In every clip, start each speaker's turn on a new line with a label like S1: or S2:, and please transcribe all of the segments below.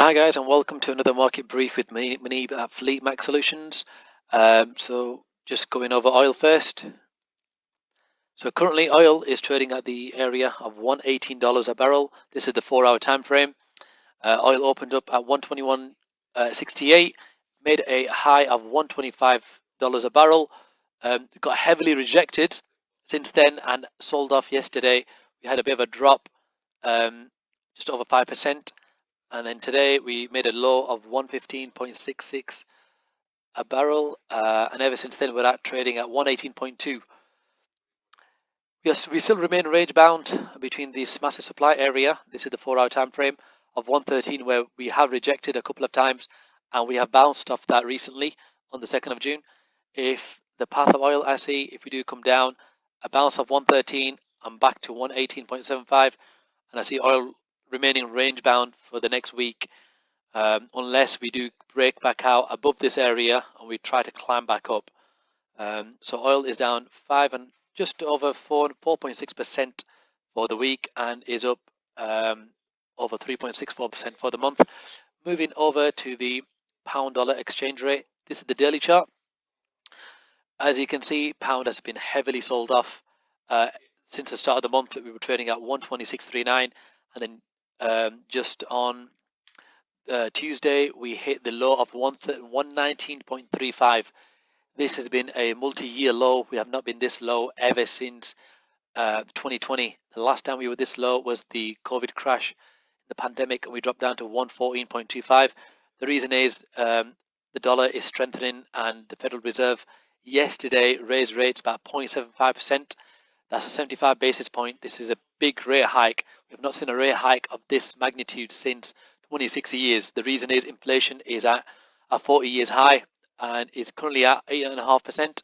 S1: Hi guys, and welcome to another market brief with me, Manib at Fleet Max Solutions. So just going over oil first. So currently oil is trading at the area of $118 a barrel. This is the 4-hour time frame. Oil opened up at 121.68, made a high of $125 a barrel. Got heavily rejected since then and sold off yesterday. We had a bit of a drop, just over 5%. And then today we made a low of 115.66 a barrel, and ever since then we're at trading at 118.2. Yes, we still remain range bound between this massive supply area. This is the 4-hour time frame of 113, where we have rejected a couple of times, and we have bounced off that recently on the 2nd of June. If the path of oil I see, if we do come down, a bounce of 113, I'm back to 118.75, and I see oil remaining range bound for the next week. Unless we do break back out above this area and we try to climb back up. So oil is down 5 and just over 4.6% for the week, and is up over 3.64% for the month. Moving over to the pound dollar exchange rate. This is the daily chart. As you can see, pound has been heavily sold off since the start of the month. We were trading at 126.39, and then just on Tuesday, we hit the low of 119.35. This has been a multi-year low. We have not been this low ever since 2020. The last time we were this low was the COVID crash, the pandemic, and we dropped down to 114.25. The reason is the dollar is strengthening, and the Federal Reserve yesterday raised rates by 0.75%. That's a 75 basis point. This is a big rate hike. We have not seen a rate hike of this magnitude since 26 years. The reason is inflation is at a 40 years high and is currently at 8.5%,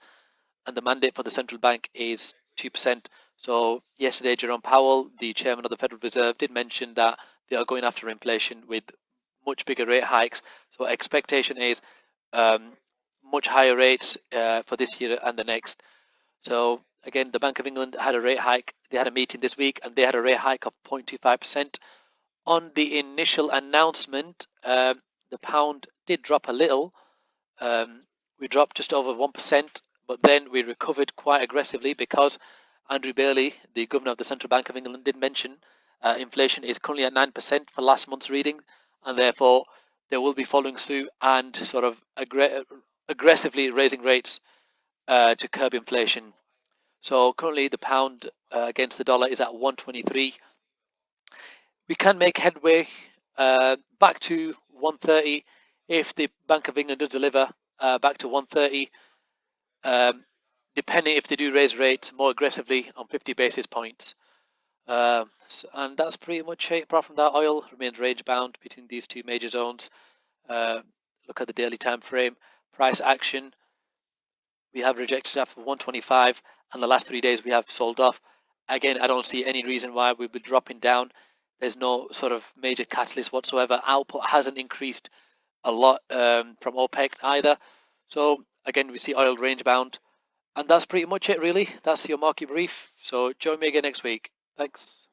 S1: and the mandate for the central bank is 2%. So yesterday, Jerome Powell, the chairman of the Federal Reserve, did mention that they are going after inflation with much bigger rate hikes. So expectation is much higher rates for this year and the next. So again, the Bank of England had a rate hike. They had a meeting this week, and they had a rate hike of 0.25%. On the initial announcement, the pound did drop a little. We dropped just over 1%, but then we recovered quite aggressively because Andrew Bailey, the governor of the Central Bank of England, did mention inflation is currently at 9% for last month's reading, and therefore they will be following suit and sort of aggressively raising rates to curb inflation. So currently the pound against the dollar is at 123. We can make headway back to 130 if the Bank of England does deliver back to 130, depending if they do raise rates more aggressively on 50 basis points. And that's pretty much it. Apart from that, oil remains range bound between these two major zones. Look at the daily time frame. Price action, we have rejected that for 125, and the last 3 days we have sold off. Again, I don't see any reason why we'll be dropping down. There's no sort of major catalyst whatsoever. Output hasn't increased a lot from OPEC either. So again, we see oil range bound. And that's pretty much it, really. That's your market brief. So join me again next week. Thanks.